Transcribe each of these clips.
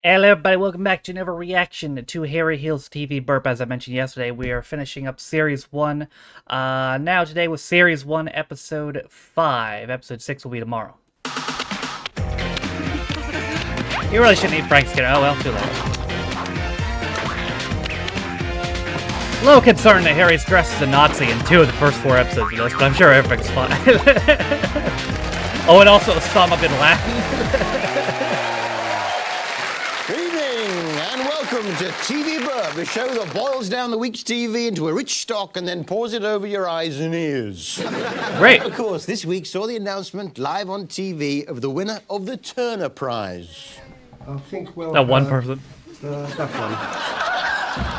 Hello everybody, welcome back to another reaction to Harry Hill's TV Burp. As I mentioned yesterday, we are finishing up Series 1 now today with Series 1, Episode 5. Episode 6 will be tomorrow. You really shouldn't eat Frank Skinner. Oh well, too late. A little concerned that Harry's dressed as a Nazi in 2 of the first 4 episodes of this, but I'm sure everything's fine. Oh, and also Osama bin Laden. Welcome to TV Burp, the show that boils down the week's TV into a rich stock and then pours it over your eyes and ears. Great. Of course, this week saw the announcement live on TV of the winner of the Turner Prize. I think, well... That one person. That one.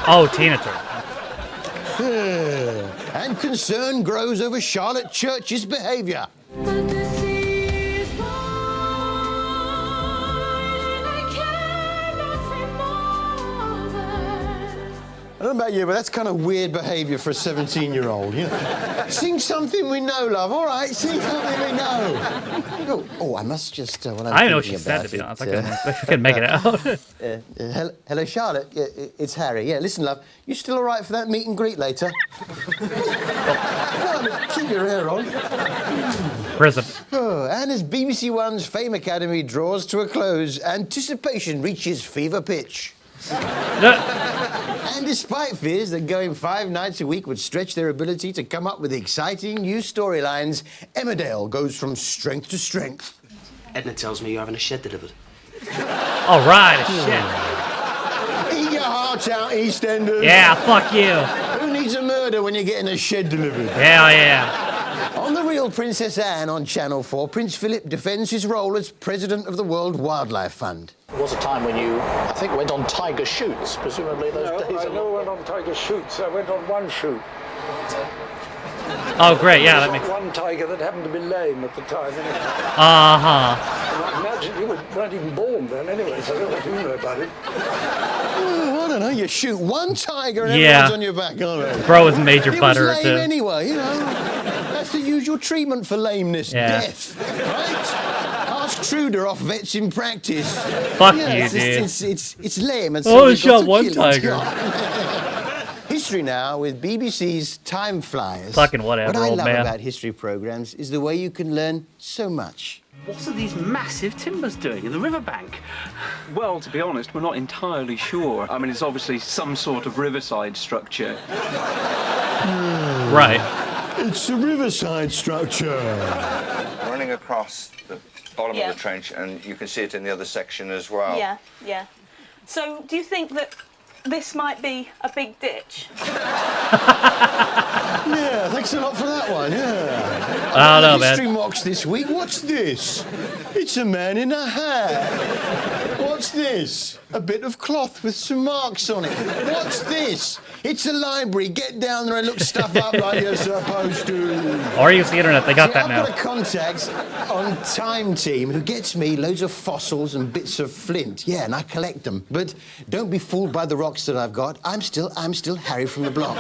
Oh, Tina Turner. And concern grows over Charlotte Church's behaviour. I don't know about you, but that's kind of weird behaviour for a 17-year-old, you know? Sing something we know, love, all right? Sing something we know. Oh, I must just... I don't know what she said, to be honest. I couldn't make it out. Hello, Charlotte. It's Harry. Yeah, listen, love, you still all right for that meet and greet later? Keep your hair on. Prison. Oh, and as BBC One's Fame Academy draws to a close, anticipation reaches fever pitch. And despite fears that going 5 nights a week would stretch their ability to come up with exciting new storylines, Emmerdale goes from strength to strength. Edna tells me you're having a shed delivered. All right, shit. Eat your hearts out, EastEnders. Yeah, fuck you. Who needs a murder when you're getting a shed delivered? Hell yeah. On The Real Princess Anne on Channel 4, Prince Philip defends his role as president of the World Wildlife Fund. There was a time when you, I think, went on tiger shoots, presumably those days. I never went on tiger shoots. I went on one shoot. Oh, great, yeah, that makes... One tiger that happened to be lame at the time. Uh-huh. I imagine you weren't even born then anyway, so I don't know what you know about it. Oh, I don't know, you shoot one tiger and everyone's on your back, aren't they? Bro is major butter, too. Anyway, you know, that's the usual treatment for lameness, death, right? Ask Truder off Vets in Practice. Fuck you, dude. It's lame. And so shot one tiger. History now with BBC's Time Flies. Fucking whatever, What I old love man. about history programmes is the way you can learn so much. What are these massive timbers doing in the riverbank? Well, to be honest, we're not entirely sure. I mean, it's obviously some sort of riverside structure. Right. It's a riverside structure. Running across the bottom of the trench, and you can see it in the other section as well. Yeah, yeah. So, do you think that this might be a big ditch? Yeah, thanks a lot for that one, yeah. I don't know, man. History Mocks this week. What's this? It's a man in a hat. What's this? A bit of cloth with some marks on it. What's this? It's a library. Get down there and look stuff up like you're supposed to. Or use the internet. They got that now. I've got a contact on Time Team who gets me loads of fossils and bits of flint. Yeah, and I collect them. But don't be fooled by the rocks that I've got. I'm still Harry from the block.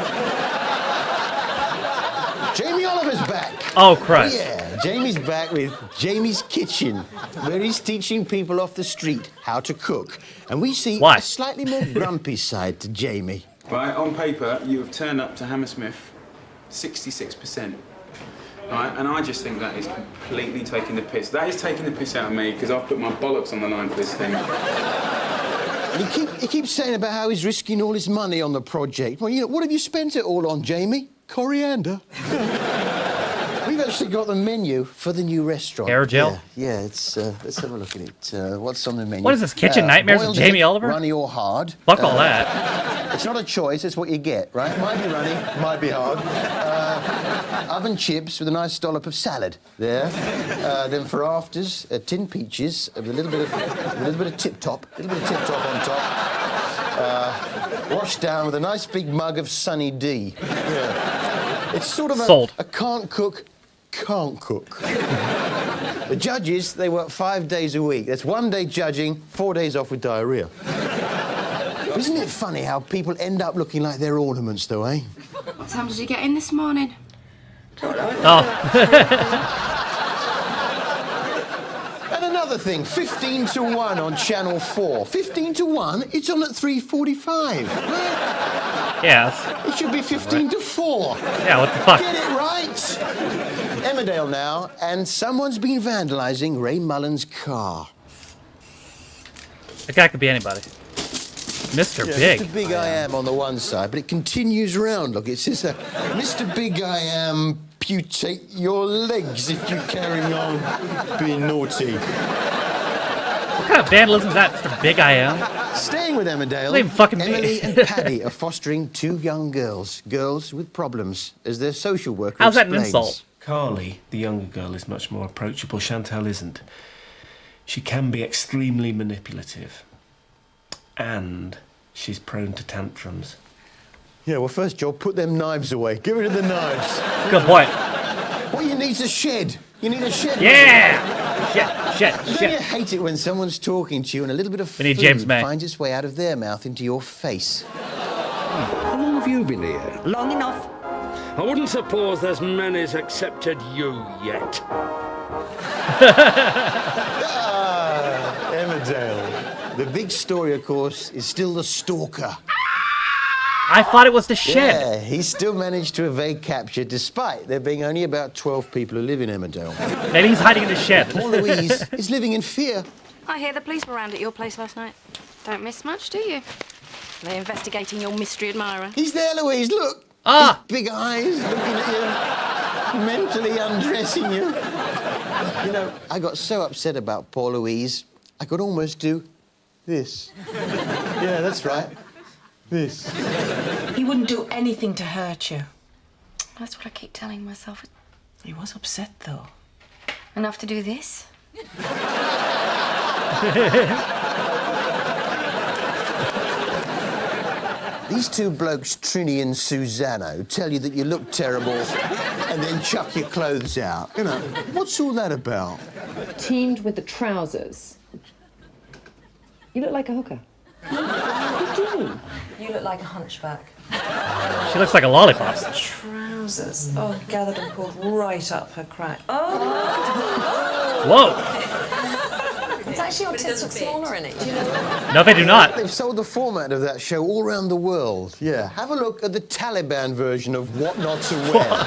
Jamie Oliver's back. Oh, Christ. Yeah, Jamie's back with Jamie's Kitchen, where he's teaching people off the street how to cook. And we see a slightly more grumpy side to Jamie. Right, on paper, you have turned up to Hammersmith 66%. Right, and I just think that is completely taking the piss. That is taking the piss out of me, because I've put my bollocks on the line for this thing. And he keeps saying about how he's risking all his money on the project. Well, you know, what have you spent it all on, Jamie? Coriander. We've actually got the menu for the new restaurant. Hair gel? Yeah, it's, let's have a look at it. What's on the menu? What is this, Kitchen Nightmares with Jamie Oliver? Runny or hard. Fuck all that. It's not a choice, it's what you get, right? Might be runny, might be hard. Oven chips with a nice dollop of salad there. Then for afters, tin peaches with a little bit of tip-top on top. Washed down with a nice big mug of Sunny D. Yeah. It's sort of a can't cook. The judges, they work 5 days a week. That's 1 day judging, 4 days off with diarrhea. Isn't it funny how people end up looking like their ornaments, though, eh? What time did you get in this morning? And another thing, 15 to 1 on Channel 4. 15 to 1? It's on at 3:45. Yeah. It should be 15 to 4. Yeah, what the fuck? Get it right? Emmerdale now, and someone's been vandalising Ray Mullen's car. The guy could be anybody. Mr. Big. Mr. Big I Am on the one side, but it continues round. Look, it says, Mr. Big I Am, amputate your legs if you carry on being naughty. What kind of vandalism is that, Mr. Big I Am? Staying with Emmerdale, Even fucking Emily and Paddy are fostering 2 young girls with problems, as their social worker How's that explains. an insult? Carly, the younger girl, is much more approachable. Chantal isn't. She can be extremely manipulative. And she's prone to tantrums. Yeah, well, first job, put them knives away. Get rid of the knives. Good point. What you need is a shed. You need a shed. Yeah! Shit. Don't you hate it when someone's talking to you and a little bit of We need food James May. finds its way out of their mouth into your face? How long have you been here? Long enough. I wouldn't suppose there's many's accepted you yet. Emmerdale. The big story, of course, is still the stalker. I thought it was the shed. Yeah, he still managed to evade capture despite there being only about 12 people who live in Emmerdale. Maybe he's hiding in the shed. Poor Louise is living in fear. I hear the police were around at your place last night. Don't miss much, do you? They're investigating your mystery admirer. He's there, Louise, look. Ah! His big eyes looking at you, mentally undressing you. You know, I got so upset about poor Louise, I could almost do this. Yeah, that's right. This. He wouldn't do anything to hurt you. That's what I keep telling myself. He was upset, though. Enough to do this? These 2 blokes, Trini and Susanna, tell you that you look terrible and then chuck your clothes out. You know, what's all that about? Teamed with the trousers. You look like a hooker. You do. You look like a hunchback. She looks like a lollipop. Trousers. Oh, gathered and pulled right up her crack. Oh! Whoa! It's actually your tits look smaller in it, do you know? No, they do not. They've sold the format of that show all around the world. Yeah, have a look at the Taliban version of What Not to Wear.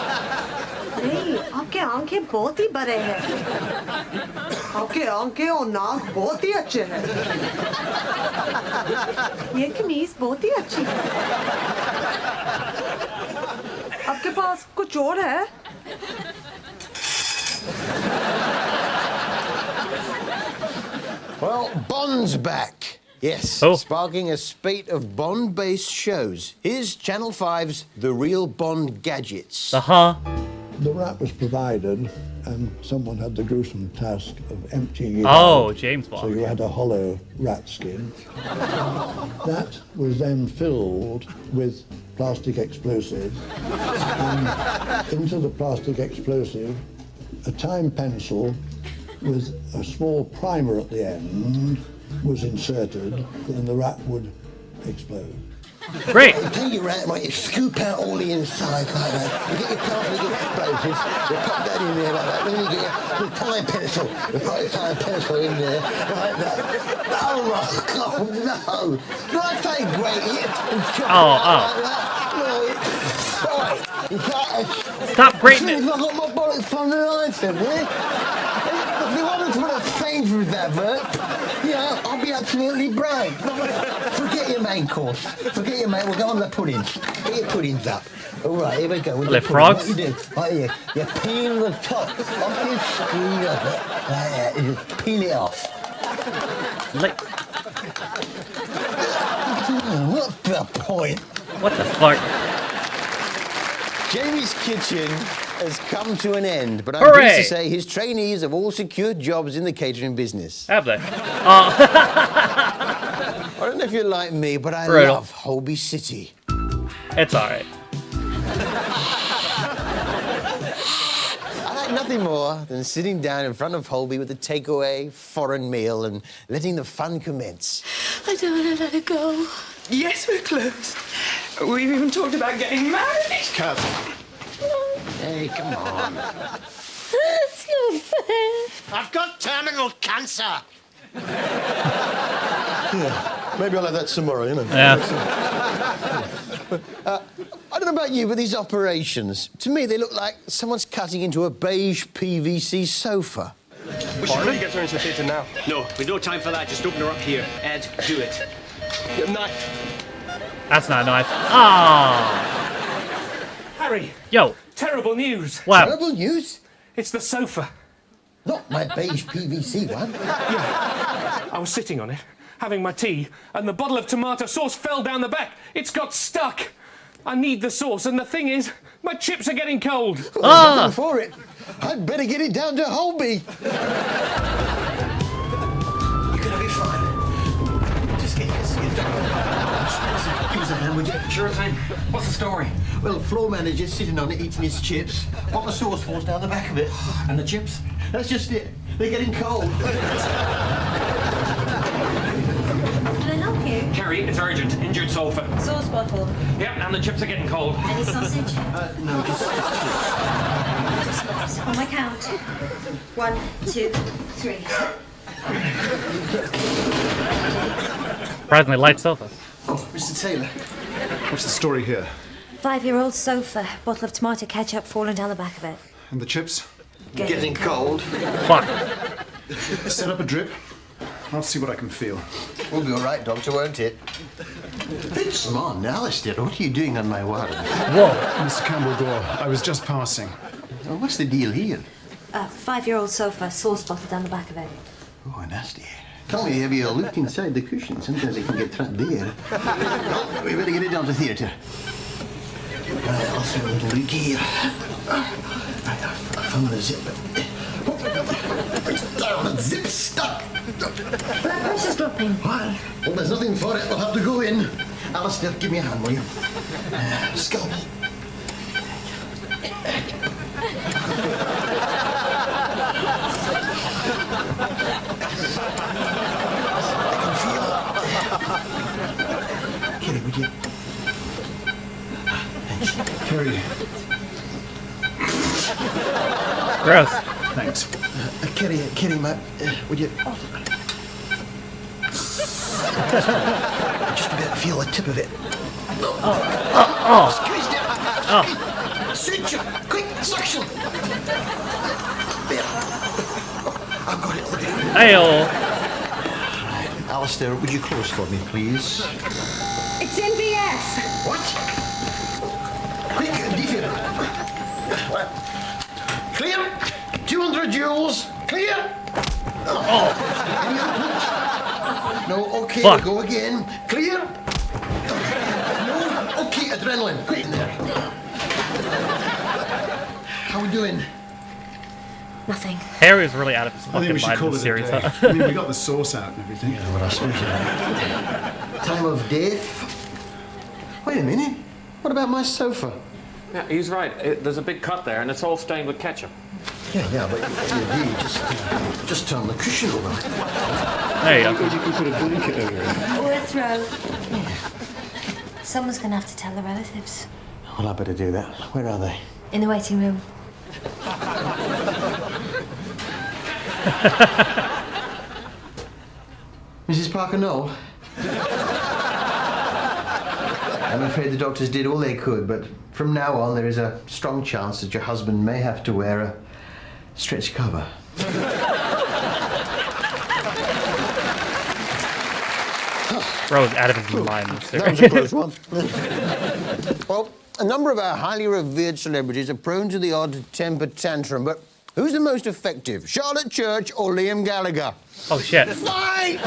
Hey, आंखें बहुत ही बड़े हैं। आंखें और नाक बहुत ही अच्छे हैं। ये कमीज बहुत ही अच्छी है। आपके पास कुछ और है? Well, Bond's back. Yes, sparking a spate of Bond-based shows. Here's Channel 5's The Real Bond Gadgets. The rat was provided, and someone had the gruesome task of emptying it Oh, out. James Bond. So you had a hollow rat skin. That was then filled with plastic explosive, and into the plastic explosive, a time pencil with a small primer at the end was inserted, and the rat would explode. Great. You take your rat, right, you scoop out all the inside like that. You get your plastic explosives, you pop that in there like that. Then you get your time pencil. You put your time pencil in there like that. Oh, God, no. No, I say great. Stop grating it. I've got my bollocks from the line, then, will you? If you want to put a change with that, Burp, yeah, I'll be absolutely brave. Forget your main course. Forget your main. We'll go on the puddings. Get your puddings up. All right, here we go. Are they frogs? What you do? Right here. You peel the top off your screen of it. Like that. You just peel it off. What's the point? What the fuck? Jamie's Kitchen has come to an end, but I'm Hooray! pleased to say his trainees have all secured jobs in the catering business. Have they? I don't know if you're like me, but I Brutal. love Holby City. It's alright. I like nothing more than sitting down in front of Holby with a takeaway foreign meal and letting the fun commence. I don't want to let it go. Yes, we're close. We've even talked about getting married. Hey, come on. It's not fair. I've got terminal cancer. Yeah, maybe I'll have that tomorrow, you know. Yeah. I don't know about you, but these operations, to me, they look like someone's cutting into a beige PVC sofa. We should really get her into the theatre now. No, we've no time for that. Just open her up here. Ed, do it. Knife. That's not a knife. Ah. Harry. Yo. Terrible news. What? Terrible news? It's the sofa. Not my beige PVC one. Yeah. I was sitting on it, having my tea, and the bottle of tomato sauce fell down the back. It's got stuck. I need the sauce, and the thing is, my chips are getting cold. Well, there's nothing for it. I'd better get it down to Holby. You're gonna be fine. Just get your Give us a hand, would you? Sure thing. What's the story? Well, the floor manager's sitting on it, eating his chips. What the sauce falls down the back of it. And the chips? That's just it. They're getting cold. Can I help you? Kerry, it's urgent. Injured sofa. Sauce bottle. Yep, and the chips are getting cold. Any sausage? No, just chips. On my count. 1, 2, 3. Surprisingly light sofa. Oh, Mr. Taylor. What's the story here? 5-year-old sofa. Bottle of tomato ketchup falling down the back of it. And the chips? Getting cold. Fuck. Set up a drip. I'll see what I can feel. We'll be all right, Doctor, won't it? It's on, Alistair. What are you doing on my warrant? Whoa. Mr. Campbell-Gore, I was just passing. Oh, what's the deal here? 5-year-old sofa. Sauce bottle down the back of it. Oh, nasty. Can't we have you looked inside the cushion? Sometimes they can get trapped there. Well, we better get it down to theatre. I'll see a little leak here. I found the zip. It's down, the zip's stuck. Blood pressure's dropping. What? Well, there's nothing for it. We'll have to go in. Alistair, give me a hand, will you? Scalpel. Kerry, would you? Thanks. Kerry. Gross. Thanks. Kerry, would you? Just a bit, feel the tip of it. Squeeze down. Suture. Quick, suction. There. I've got it. Look at it. Hey-oh. Alistair, would you close for me, please? It's in VF. What? Quick, defib. Clear. 200 joules. Clear. Oh. Any output? No. Okay. Fuck. Go again. Clear. No. Okay. Adrenaline. Quick in there. How we doing? Nothing. Harry's really out of his I think fucking we should mind in call this it series. a day. I mean, we got the sauce out and everything. Yeah, well, I suppose you have. Time of death. Wait a minute. What about my sofa? Yeah, he's right. There's a big cut there, and it's all stained with ketchup. Yeah, but you just turn the cushion over. There you go. You can put a blanket over it. Or a throw. Someone's going to have to tell the relatives. Well, I better do that. Where are they? In the waiting room. Mrs. Parker, no. I'm afraid the doctors did all they could, but from now on there is a strong chance that your husband may have to wear a stretch cover. Bro's out of his mind. That was a close one. Well, a number of our highly revered celebrities are prone to the odd temper tantrum, but who's the most effective, Charlotte Church or Liam Gallagher? Oh, shit. Fight!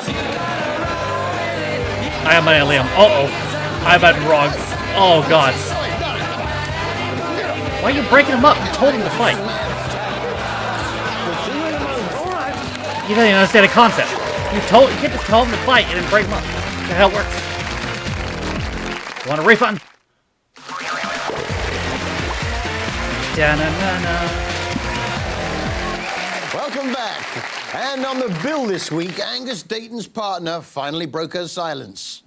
I have money on Liam. Uh-oh. I bet I'm wrong. Oh, God. Why are you breaking him up? You told him to fight. You don't even understand the concept. You can't just tell him to fight and then break him up. That's how it works. Want a refund? Da-na-na-na. Welcome back. And on the bill this week, Angus Dayton's partner finally broke her silence.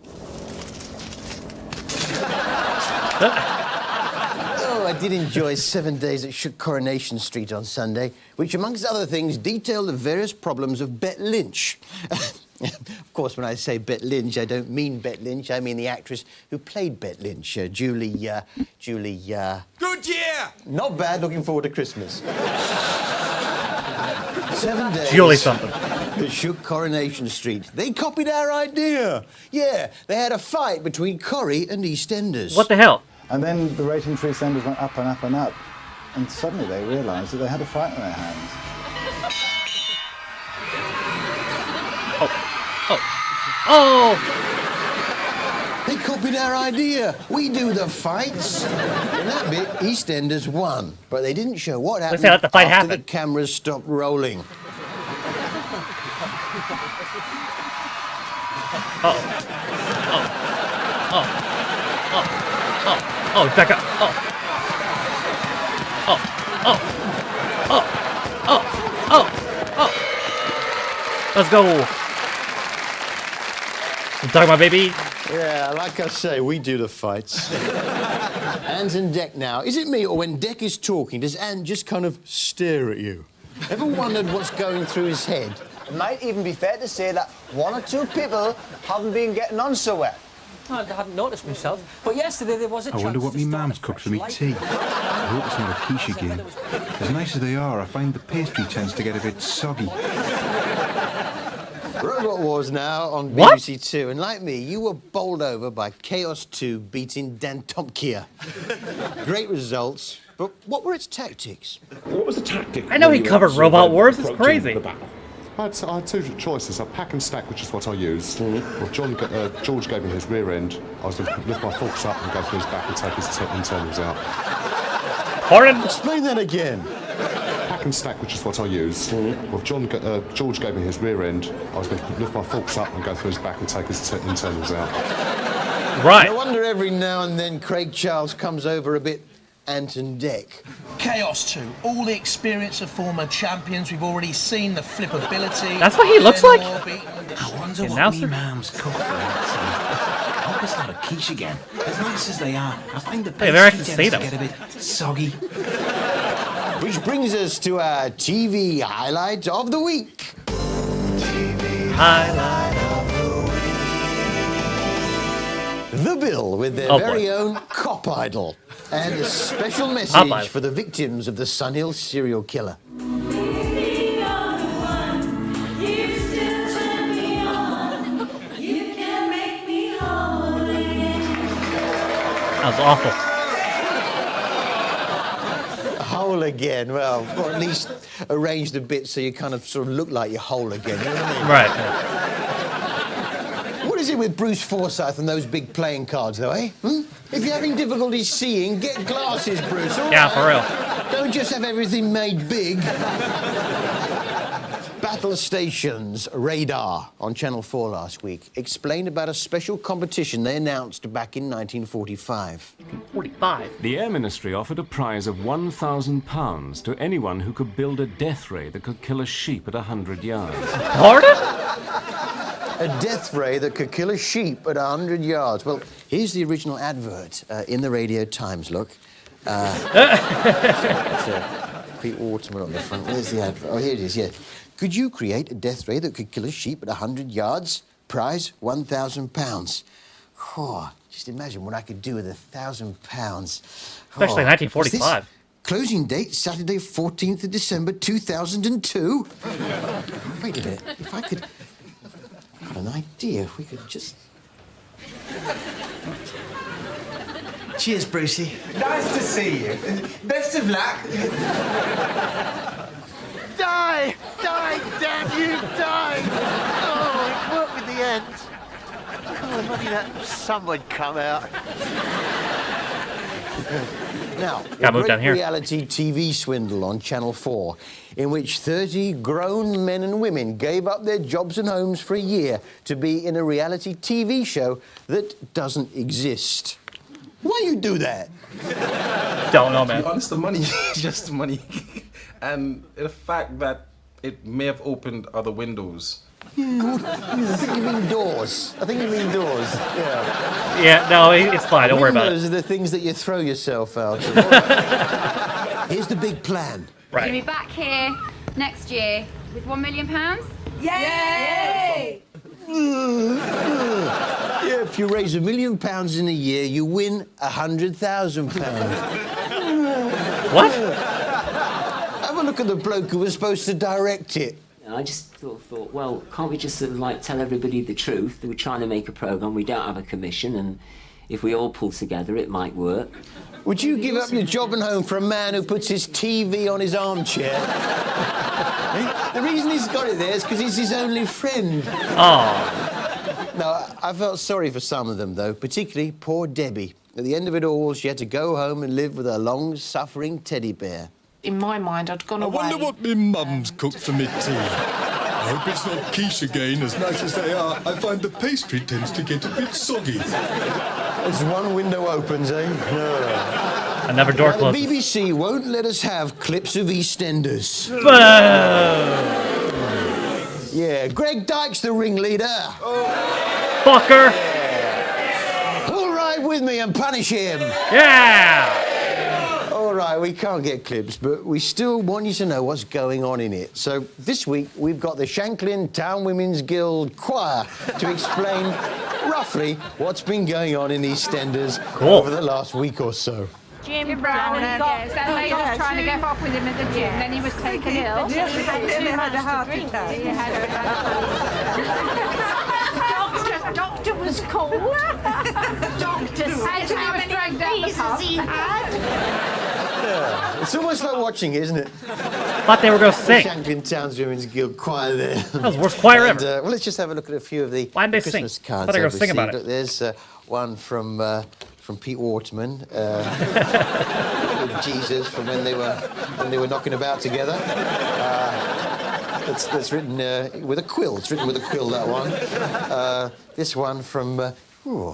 Oh, I did enjoy 7 Days at Shook Coronation Street on Sunday, which, amongst other things, detailed the various problems of Bet Lynch. Of course, when I say Bet Lynch, I don't mean Bet Lynch. I mean the actress who played Bet Lynch, Julie. Good year! Not bad. Looking forward to Christmas. 7 days. Julie something. At Shook Coronation Street. They copied our idea. Yeah, they had a fight between Corrie and EastEnders. What the hell? And then the rating for EastEnders went up and up and up. And suddenly they realised that they had a fight on their hands. Oh! They copied our idea. We do the fights. In that bit, EastEnders won. But they didn't show what happened let the fight after happen. the cameras stopped rolling. Oh, it's back up. Let's go. I'm talking about, baby. Yeah, like I say, we do the fights. Anne's in deck now. Is it me, or when Deck is talking, does Anne just kind of stare at you? Ever wondered what's going through his head? It might even be fair to say that one or two people haven't been getting on so well. I hadn't noticed myself, but yesterday there was a chance. I wonder what me mum's cooked for me tea. I hope it's not a quiche again. As nice as they are, I find the pastry tends to get a bit soggy. Robot Wars now on What? BBC Two, and like me, you were bowled over by Chaos 2 beating Dan Tomkia. Great results, but what were its tactics? What was the tactic? I know he covered Robot Wars. It's crazy. I had two choices. I pack and stack, which is what I used. Well, George gave me his rear end. I was going to lift my forks up and go through his back and take his internals out. Pardon? Explain that again. Pack and stack, which is what I used. Well, George gave me his rear end. I was going to lift my forks up and go through his back and take his internals out. Right. No wonder every now and then Craig Charles comes over a bit Anton Deck. Chaos 2, all the experience of former champions. We've already seen the flippability. That's what he looks like? I wonder And what now, me sir? mum's cooked for that. I hope it's not a quiche again. As nice as they are, I find the Hey, they're actually pastry tends to saying get a bit soggy. Which brings us to our TV highlight of the week. Highlight of The Bill with their very own cop idol. And a special message for the victims of the Sun Hill serial killer. That was awful. Whole again. Well, or at least arranged a bit so you kind of sort of look like you're whole again. You know what I mean? Right. What is it with Bruce Forsyth and those big playing cards, though, eh? If you're having difficulty seeing, get glasses, Bruce. All Yeah, right? for real. Don't just have everything made big. Battle Station's Radar on Channel 4 last week explained about a special competition they announced back in 1945. 45. The Air Ministry offered a prize of £1,000 to anyone who could build a death ray that could kill a sheep at 100 yards. Pardon? A death ray that could kill a sheep at 100 yards. Well, here's the original advert in the Radio Times, look. It's a pre-Autumn on the front. Where's the advert? Oh, here it is, yeah. Could you create a death ray that could kill a sheep at 100 yards? Prize, £1,000. Oh, just imagine what I could do with £1,000. Especially in 1945. Closing date, Saturday, 14th of December, 2002. Wait a minute. If I could... I've got an idea. If we could just... Cheers, Brucey. Nice to see you. Best of luck. Die! Die, damn you, die! Oh, it worked with the ends. Oh, maybe that sun would come out. Now, Gotta move a down great here. reality TV swindle on Channel 4, in which 30 grown men and women gave up their jobs and homes for a year to be in a reality TV show that doesn't exist. Why you do that? Don't know, man. To be honest, the money is just money. And the fact that it may have opened other windows. I think you mean doors. Yeah. Yeah, no, it's fine. Don't worry about Windows it. are the things that you throw yourself out of. Here's the big plan. We're going to be back here next year with £1 million. Yay! Yeah, if you raise £1 million in a year, you win £100,000. What? Have a look at the bloke who was supposed to direct it. I just thought, well, can't we just sort of like tell everybody the truth? We're trying to make a programme, we don't have a commission, and if we all pull together, it might work. Would you give up your job and home for a man who puts his TV on his armchair? The reason he's got it there is because he's his only friend. Oh. No, I felt sorry for some of them, though, particularly poor Debbie. At the end of it all, she had to go home and live with her long-suffering teddy bear. In my mind, I'd gone away. I wonder what me mum's cooked for me tea. I hope it's not quiche again. As nice as they are, I find the pastry tends to get a bit soggy. As one window opens, eh? No. Another door The closes. BBC won't let us have clips of EastEnders. Yeah, Greg Dyke's the ringleader. Fucker! Who'll ride with me and punish him? Yeah! All right, we can't get clips, but we still want you to know what's going on in it. So this week, we've got the Shanklin Town Women's Guild Choir to explain roughly what's been going on in EastEnders over the last week or so. Jim Brown and got that lady was trying to get off with him at the gym, then he was taken ill. Yes, he had he had a heart drink. attack. He had a Doctor was called. Doctor said how many pieces he had. Yeah, it's almost like watching, isn't it? Thought they were going to sing. Shanklin Town Women's Guild Choir there. That was the worst choir And, ever. well, let's just have a look at a few of the Why'd they Christmas sing? cards Thought they were I've gonna sing about received. it. There's one from Pete Waterman, with Jesus from when they were knocking about together. That's written with a quill. It's written with a quill, that one. This one from. I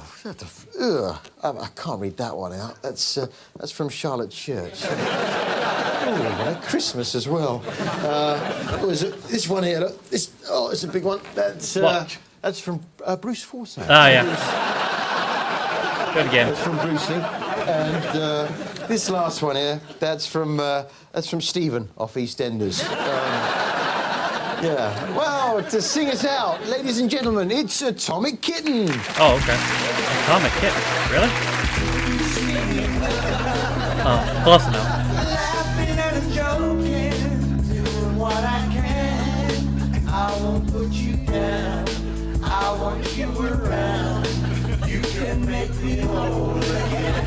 can't read that one out. That's from Charlotte Church. Merry Christmas as well. This one here. It's a big one. That's from Bruce Forsyth. Oh, yeah. Good again. That's from Bruce Lee. And this last one here, that's from Stephen off EastEnders. Yeah. Well, to sing us out, ladies and gentlemen, it's Atomic Kitten. Oh, okay. Atomic Kitten. Really? Oh, close enough. Laughing and joking, doing what I can. I won't put you down. I want you around. You can make me whole again.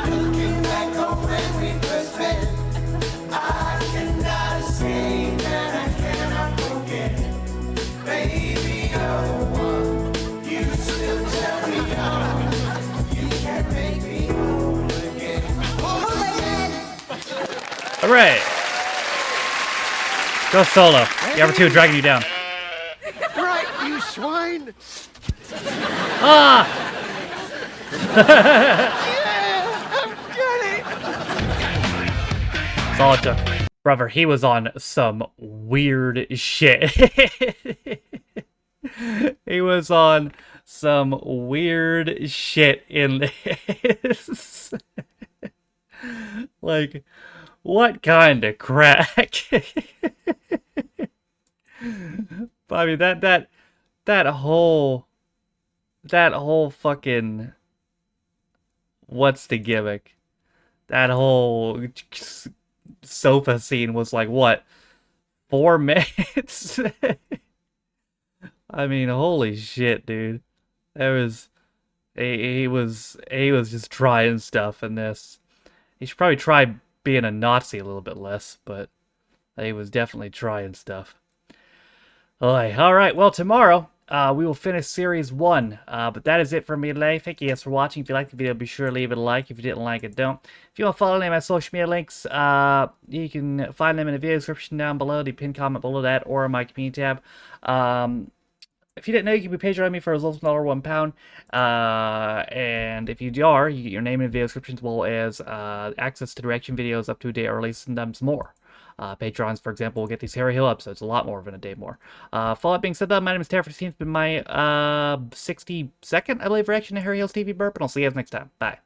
Looking back on when we first met, I cannot escape and I cannot forget. Baby, you're the one. You still tell me on. You can make me whole again. Whole again. Hooray! Go solo. The other two are dragging you down. Right, you swine! Ah! Yeah, I've got it! That's all it took. Brother, he was on some weird shit. He was on some weird shit in this. Like, what kind of crack? I mean, that whole fucking, what's the gimmick? That whole sofa scene was like, what, 4 minutes? I mean, holy shit, dude. He was just trying stuff in this. He should probably try being a Nazi a little bit less, but he was definitely trying stuff. All right, well, tomorrow we will finish Series 1, but that is it for me today. Thank you guys for watching. If you liked the video, be sure to leave it a like. If you didn't like it, don't. If you want to follow any of my social media links, you can find them in the video description down below, the pinned comment below that, or in my community tab. If you didn't know, you can be Patreon me for as little as £1. And if you are, you get your name in the video description as well as access to the reaction videos up to a day early, sometimes more. Patrons, for example, will get these Harry Hill episodes a lot more than a day more. For all that being said, though, my name is Tara. It's been my 62nd, I believe, reaction to Harry Hill's TV Burp, and I'll see you guys next time. Bye.